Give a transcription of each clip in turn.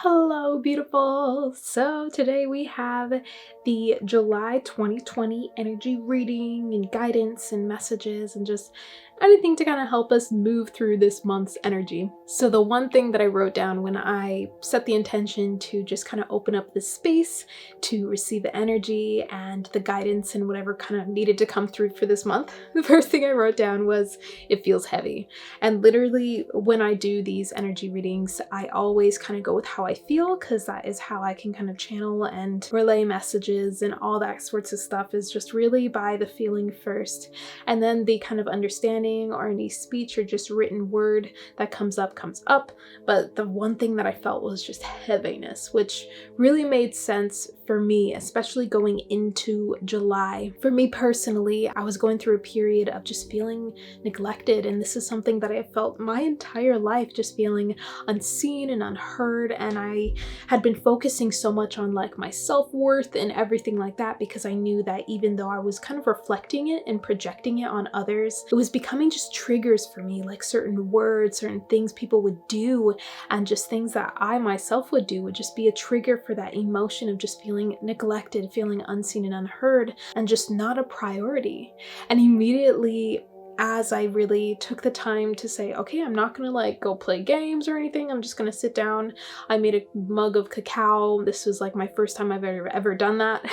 Hello, beautiful. So today we have the July 2020 energy reading and guidance and messages and just anything to kind of help us move through this month's energy. So the one thing that I wrote down when I set the intention to just kind of open up this space to receive the energy and the guidance and whatever kind of needed to come through for this month, the first thing I wrote down was it feels heavy. And literally when I do these energy readings, I always kind of go with how I feel, because that is how I can kind of channel and relay messages and all that sorts of stuff, is just really by the feeling first. And then the kind of understanding or any speech or just written word that comes up. But the one thing that I felt was just heaviness, which really made sense for me, especially going into July. For me personally, I was going through a period of just feeling neglected, and this is something that I felt my entire life, just feeling unseen and unheard. And I had been focusing so much on like my self-worth and everything like that, because I knew that even though I was kind of reflecting it and projecting it on others, it was becoming just triggers for me, like certain words, certain things people would do, and just things that I myself would do would just be a trigger for that emotion of just feeling neglected, feeling unseen and unheard, and just not a priority. And immediately, as I really took the time to say, okay, I'm not gonna like go play games or anything, I'm just gonna sit down. I made a mug of cacao. This was like my first time I've ever done that.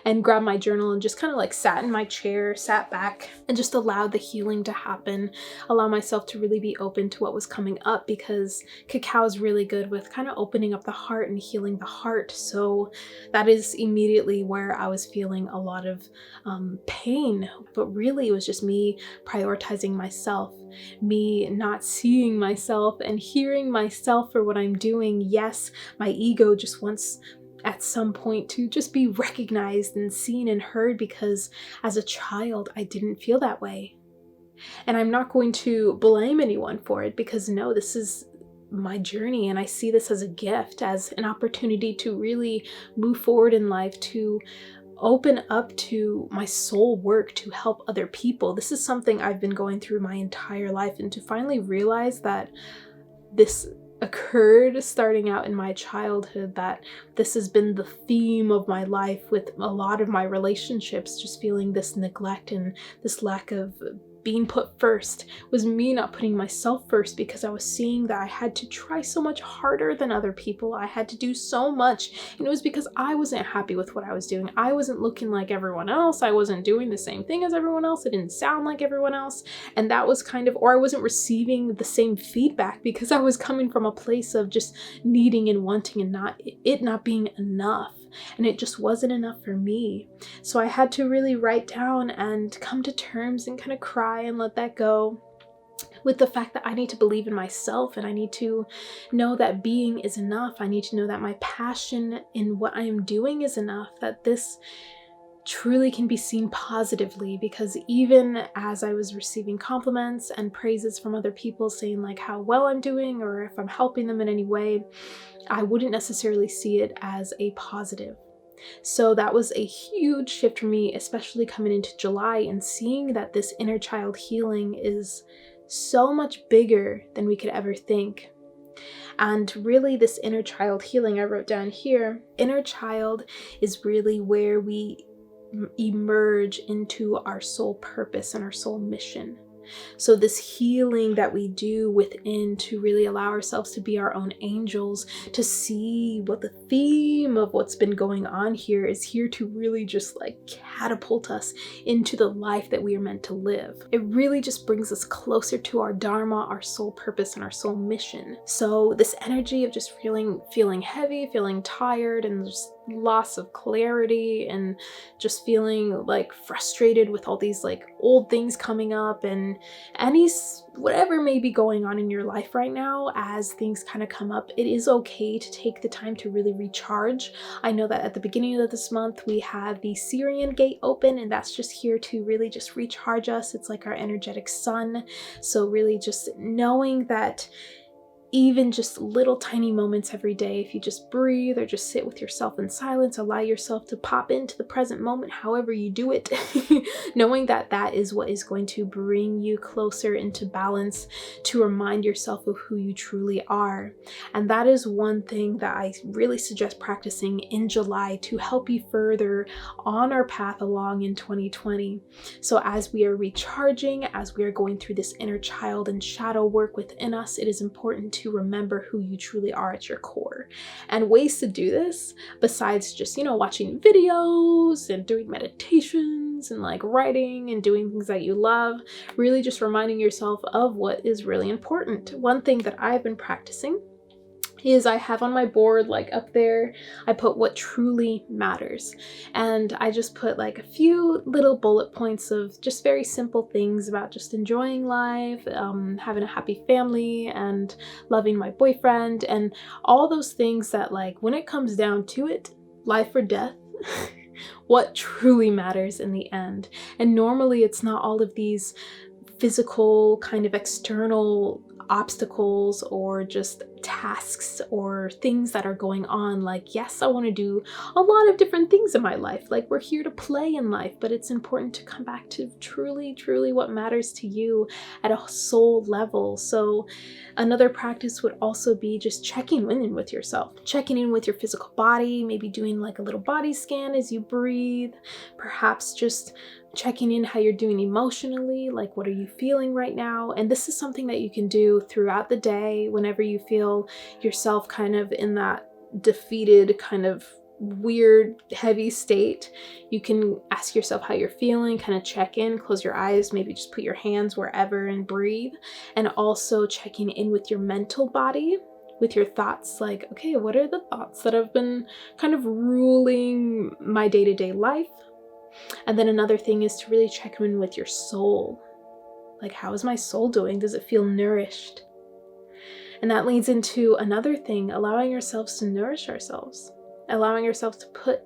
And grabbed my journal and just kind of like sat in my chair, sat back, and just allowed the healing to happen. Allow myself to really be open to what was coming up, because cacao is really good with kind of opening up the heart and healing the heart. So that is immediately where I was feeling a lot of pain, but really it was just me prioritizing myself, me not seeing myself and hearing myself for what I'm doing. Yes, my ego just wants at some point to just be recognized and seen and heard, because as a child I didn't feel that way. And I'm not going to blame anyone for it, because no, this is my journey, and I see this as a gift, as an opportunity to really move forward in life, to open up to my soul work, to help other people. This is something I've been going through my entire life, and to finally realize that this occurred starting out in my childhood, that this has been the theme of my life with a lot of my relationships, just feeling this neglect and this lack of being put first, was me not putting myself first, because I was seeing that I had to try so much harder than other people. I had to do so much, and it was because I wasn't happy with what I was doing. I wasn't looking like everyone else. I wasn't doing the same thing as everyone else. I didn't sound like everyone else. And that was kind of, or I wasn't receiving the same feedback, because I was coming from a place of just needing and wanting and not being enough. And it just wasn't enough for me. So I had to really write down and come to terms and kind of cry and let that go with the fact that I need to believe in myself, and I need to know that being is enough. I need to know that my passion in what I am doing is enough, that this truly can be seen positively. Because even as I was receiving compliments and praises from other people saying like how well I'm doing, or if I'm helping them in any way, I wouldn't necessarily see it as a positive. So that was a huge shift for me, especially coming into July and seeing that this inner child healing is so much bigger than we could ever think. And really, this inner child healing, I wrote down here, inner child is really where we emerge into our soul purpose and our soul mission. So this healing that we do within, to really allow ourselves to be our own angels, to see what the theme of what's been going on here is, here to really just like catapult us into the life that we are meant to live. It really just brings us closer to our dharma, our soul purpose, and our soul mission. So this energy of just feeling heavy, feeling tired, and just loss of clarity, and just feeling like frustrated with all these like old things coming up, and whatever may be going on in your life right now. As things kind of come up, it is okay to take the time to really recharge. I know that at the beginning of this month we had the Siriusway Gate open, and that's just here to really just recharge us. It's like our energetic sun. So really just knowing that even just little tiny moments every day, if you just breathe or just sit with yourself in silence, allow yourself to pop into the present moment, however you do it, knowing that that is what is going to bring you closer into balance, to remind yourself of who you truly are. And that is one thing that I really suggest practicing in July to help you further on our path along in 2020. So as we are recharging, as we are going through this inner child and shadow work within us, it is important to remember who you truly are at your core. And ways to do this, besides just, watching videos and doing meditations and like writing and doing things that you love, really just reminding yourself of what is really important. One thing that I've been practicing is I have on my board, like up there, I put what truly matters. And I just put like a few little bullet points of just very simple things about just enjoying life, having a happy family, and loving my boyfriend, and all those things that, like, when it comes down to it, life or death, what truly matters in the end. And normally it's not all of these physical kind of external obstacles or just tasks or things that are going on. Like, yes, I want to do a lot of different things in my life. Like, we're here to play in life, but it's important to come back to truly what matters to you at a soul level. So another practice would also be just checking in with yourself, checking in with your physical body, maybe doing like a little body scan as you breathe, perhaps just checking in how you're doing emotionally, like what are you feeling right now. And this is something that you can do throughout the day whenever you feel yourself kind of in that defeated, kind of weird, heavy state. You can ask yourself how you're feeling, kind of check in, close your eyes, maybe just put your hands wherever and breathe. And also checking in with your mental body, with your thoughts, like, okay, what are the thoughts that have been kind of ruling my day-to-day life? And then another thing is to really check in with your soul. Like, how is my soul doing? Does it feel nourished? And that leads into another thing, allowing ourselves to nourish ourselves, allowing yourself to put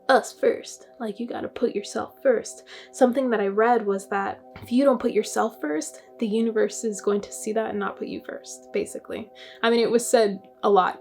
us first. Like, you got to put yourself first. Something that I read was that if you don't put yourself first, the universe is going to see that and not put you first, basically. I mean, it was said a lot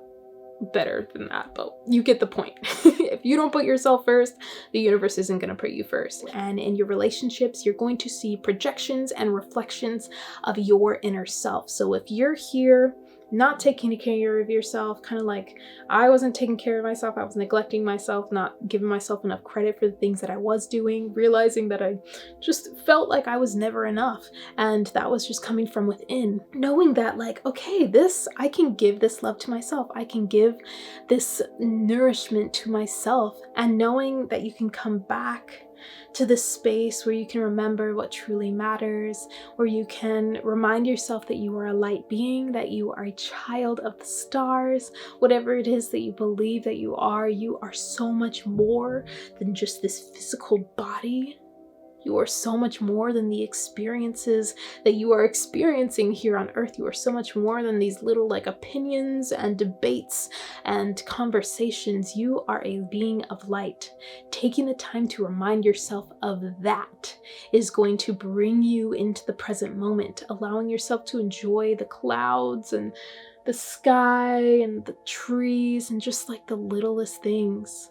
better than that, but you get the point. If you don't put yourself first, the universe isn't going to put you first. And in your relationships, you're going to see projections and reflections of your inner self. So if you're here not taking care of yourself, kind of like I wasn't taking care of myself, I was neglecting myself, not giving myself enough credit for the things that I was doing, realizing that I just felt like I was never enough, and that was just coming from within. Knowing that, like, okay, I can give this love to myself, I can give this nourishment to myself, and knowing that you can come back to this space where you can remember what truly matters, where you can remind yourself that you are a light being, that you are a child of the stars, whatever it is that you believe that you are so much more than just this physical body. You are so much more than the experiences that you are experiencing here on earth. You are so much more than these little like opinions and debates and conversations. You are a being of light. Taking the time to remind yourself of that is going to bring you into the present moment, allowing yourself to enjoy the clouds and the sky and the trees and just like the littlest things.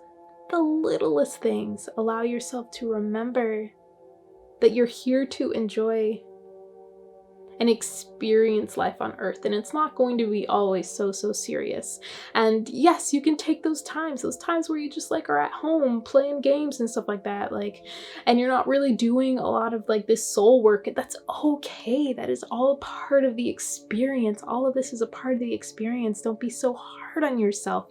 The littlest things. Allow yourself to remember that you're here to enjoy and experience life on earth, and it's not going to be always so serious. And yes, you can take those times where you just like are at home playing games and stuff like that, like, and you're not really doing a lot of like this soul work. That's okay. That is all part of the experience. All of this is a part of the experience. Don't be so hard on yourself,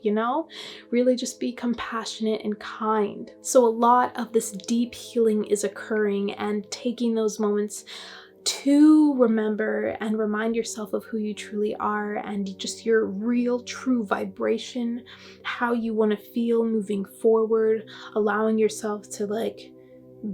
really just be compassionate and kind. So a lot of this deep healing is occurring, and taking those moments to remember and remind yourself of who you truly are and just your real true vibration, how you want to feel moving forward, allowing yourself to like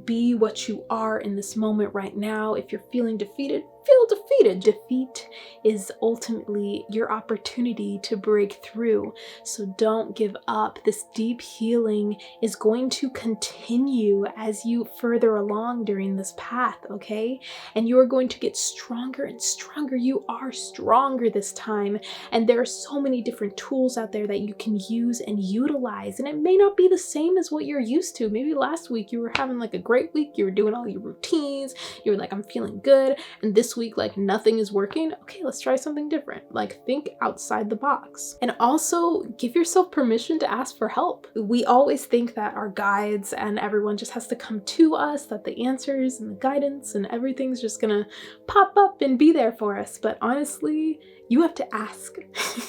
be what you are in this moment right now. If you're feeling defeated, feel defeated. Defeat is ultimately your opportunity to break through. So don't give up. This deep healing is going to continue as you further along during this path, okay? And you are going to get stronger and stronger. You are stronger this time. And there are so many different tools out there that you can use and utilize. And it may not be the same as what you're used to. Maybe last week you were having like a great week. You were doing all your routines. You were like, I'm feeling good. And this week, like nothing is working. Okay, let's try something different. Like think outside the box. And also give yourself permission to ask for help. We always think that our guides and everyone just has to come to us, that the answers and the guidance and everything's just gonna pop up and be there for us. But honestly, you have to ask.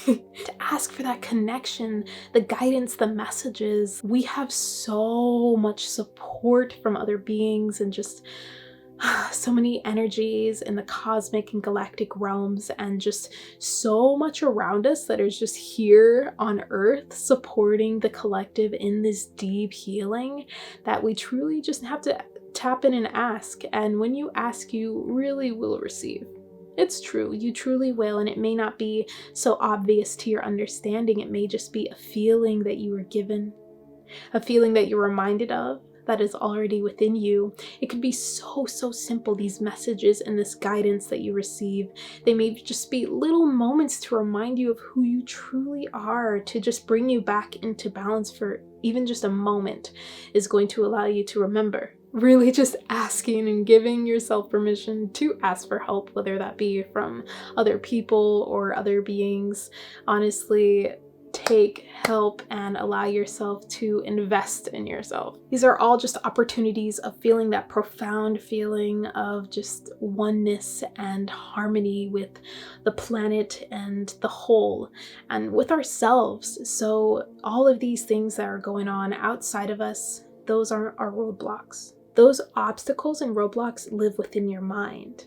To ask for that connection, the guidance, the messages. We have so much support from other beings and just so many energies in the cosmic and galactic realms, and just so much around us that is just here on Earth supporting the collective in this deep healing, that we truly just have to tap in and ask. And when you ask, you really will receive. It's true, you truly will, and it may not be so obvious to your understanding. It may just be a feeling that you were given, a feeling that you're reminded of, that is already within you. It could be so simple, these messages and this guidance that you receive. They may just be little moments to remind you of who you truly are, to just bring you back into balance for even just a moment is going to allow you to remember. Really just asking and giving yourself permission to ask for help, whether that be from other people or other beings. Honestly, take help and allow yourself to invest in yourself. These are all just opportunities of feeling that profound feeling of just oneness and harmony with the planet and the whole, and with ourselves. So all of these things that are going on outside of us, those aren't our roadblocks. Those obstacles and roadblocks live within your mind.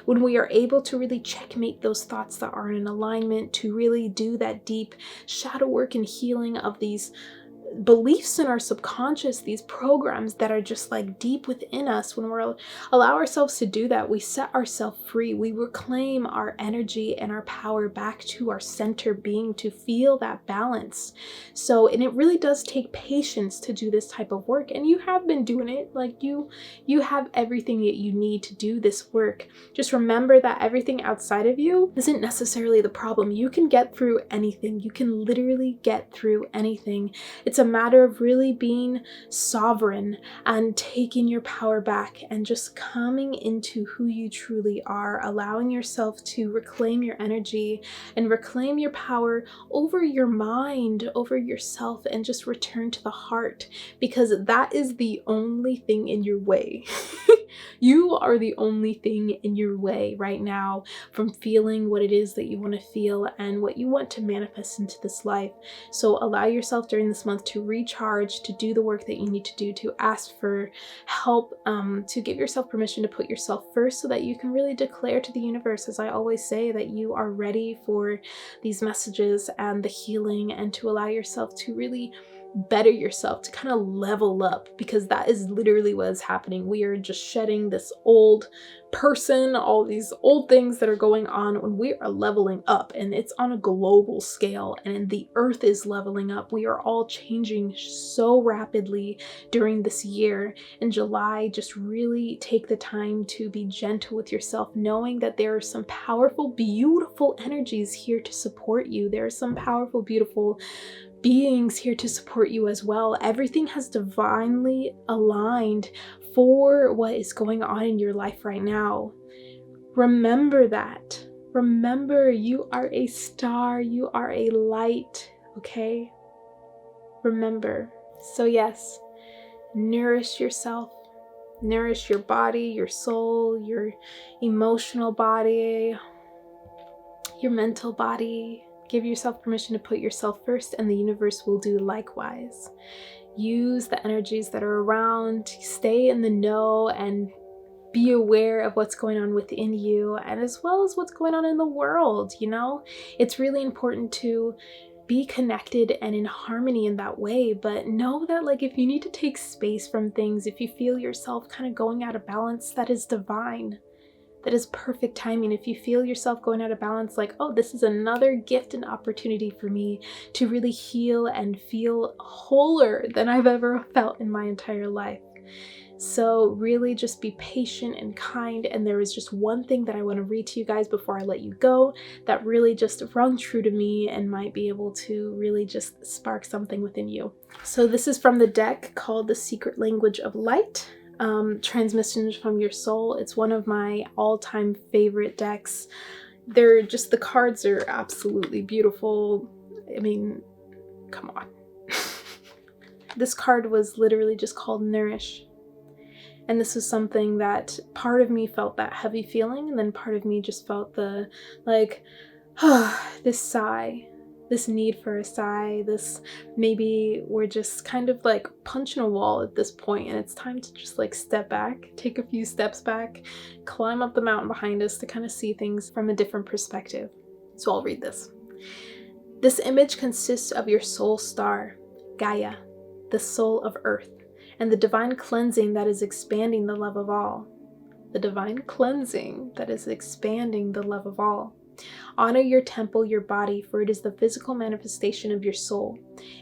When we are able to really checkmate those thoughts that are in alignment, to really do that deep shadow work and healing of these beliefs in our subconscious, these programs that are just like deep within us, when we allow ourselves to do that, we set ourselves free. We reclaim our energy and our power back to our center being, to feel that balance. So, and it really does take patience to do this type of work, and you have been doing it. Like you have everything that you need to do this work. Just remember that everything outside of you isn't necessarily the problem. You can get through anything. You can literally get through anything. It's a matter of really being sovereign and taking your power back and just coming into who you truly are, allowing yourself to reclaim your energy and reclaim your power over your mind, over yourself, and just return to the heart, because that is the only thing in your way. You are the only thing in your way right now from feeling what it is that you want to feel and what you want to manifest into this life. So allow yourself during this month to recharge, to do the work that you need to do, to ask for help, to give yourself permission to put yourself first, so that you can really declare to the universe, as I always say, that you are ready for these messages and the healing, and to allow yourself to really better yourself, to kind of level up, because that is literally what is happening. We are just shedding this old person, all these old things that are going on, when we are leveling up, and it's on a global scale, and the earth is leveling up. We are all changing so rapidly during this year. In July, just really take the time to be gentle with yourself, knowing that there are some powerful, beautiful energies here to support you. There are some powerful, beautiful beings here to support you as well. Everything has divinely aligned for what is going on in your life right now. Remember that. Remember, you are a star, you are a light, okay? Remember. So yes, nourish yourself, nourish your body, your soul, your emotional body, your mental body. Give yourself permission to put yourself first, and the universe will do likewise. Use the energies that are around, stay in the know, and be aware of what's going on within you, and as well as what's going on in the world. You know, it's really important to be connected and in harmony in that way, but know that, like, if you need to take space from things, if you feel yourself kind of going out of balance, that is divine. that is perfect timing. If you feel yourself going out of balance, like, oh, this is another gift and opportunity for me to really heal and feel wholer than I've ever felt in my entire life. So really just be patient and kind. And there is just one thing that I want to read to you guys before I let you go that really just rung true to me and might be able to really just spark something within you. So this is from the deck called The Secret Language of Light, Transmissions from Your Soul. It's one of my all-time favorite decks. The cards are absolutely beautiful. I mean, come on. This card was literally just called Nourish. And this was something that part of me felt that heavy feeling, and then part of me just felt the, like, this sigh, this need for a sigh, this maybe we're just kind of like punching a wall at this point, and it's time to just like step back, take a few steps back, climb up the mountain behind us to kind of see things from a different perspective. So I'll read this. This image consists of your soul star, Gaia, the soul of Earth, and the divine cleansing that is expanding the love of all. The divine cleansing that is expanding the love of all. Honor your temple, your body, for it is the physical manifestation of your soul.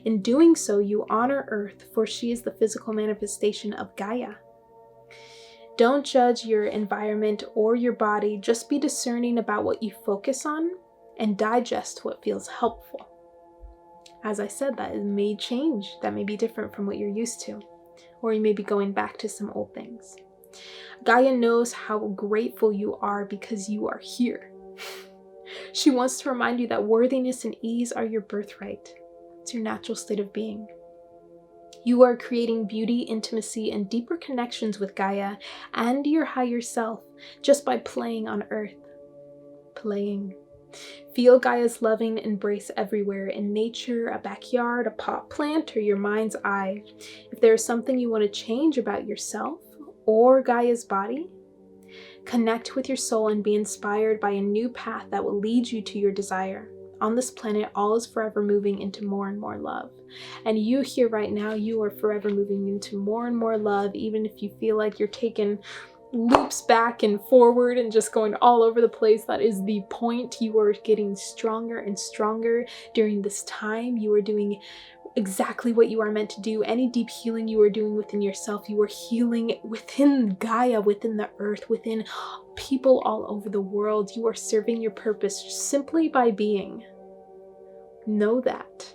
In doing so, you honor Earth, for she is the physical manifestation of Gaia. Don't judge your environment or your body, just be discerning about what you focus on and digest what feels helpful. As I said, that may change, that may be different from what you're used to. Or you may be going back to some old things. Gaia knows how grateful you are because you are here. She wants to remind you that worthiness and ease are your birthright. It's your natural state of being. You are creating beauty, intimacy, and deeper connections with Gaia and your higher self just by playing on Earth. Playing. Feel Gaia's loving embrace everywhere, in nature, a backyard, a pot plant, or your mind's eye. If there is something you want to change about yourself or Gaia's body, connect with your soul and be inspired by a new path that will lead you to your desire. On this planet, all is forever moving into more and more love. And you here right now, you are forever moving into more and more love, even if you feel like you're taking loops back and forward and just going all over the place. That is the point. You are getting stronger and stronger during this time. You are doing exactly what you are meant to do. Any deep healing you are doing within yourself, you are healing within Gaia, within the earth, within people all over the world. You are serving your purpose simply by being. Know that.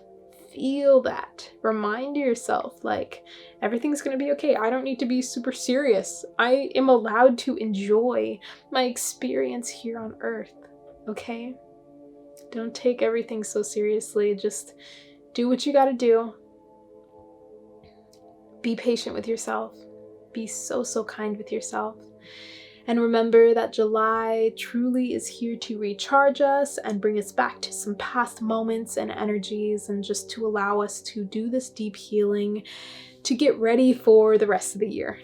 Feel that. Remind yourself, like, everything's gonna be okay. I don't need to be super serious. I am allowed to enjoy my experience here on Earth, okay? Don't take everything so seriously. Just do what you gotta do. Be patient with yourself. Be so, so kind with yourself. And remember that July truly is here to recharge us and bring us back to some past moments and energies, and just to allow us to do this deep healing to get ready for the rest of the year.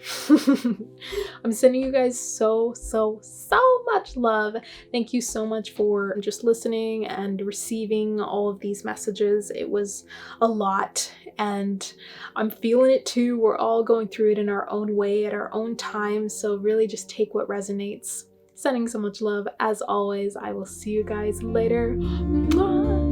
I'm sending you guys so, so, so much love. Thank you so much for just listening and receiving all of these messages. It was a lot, and I'm feeling it too. We're all going through it in our own way at our own time. So really just take what resonates. Sending so much love. As always, I will see you guys later. Mwah!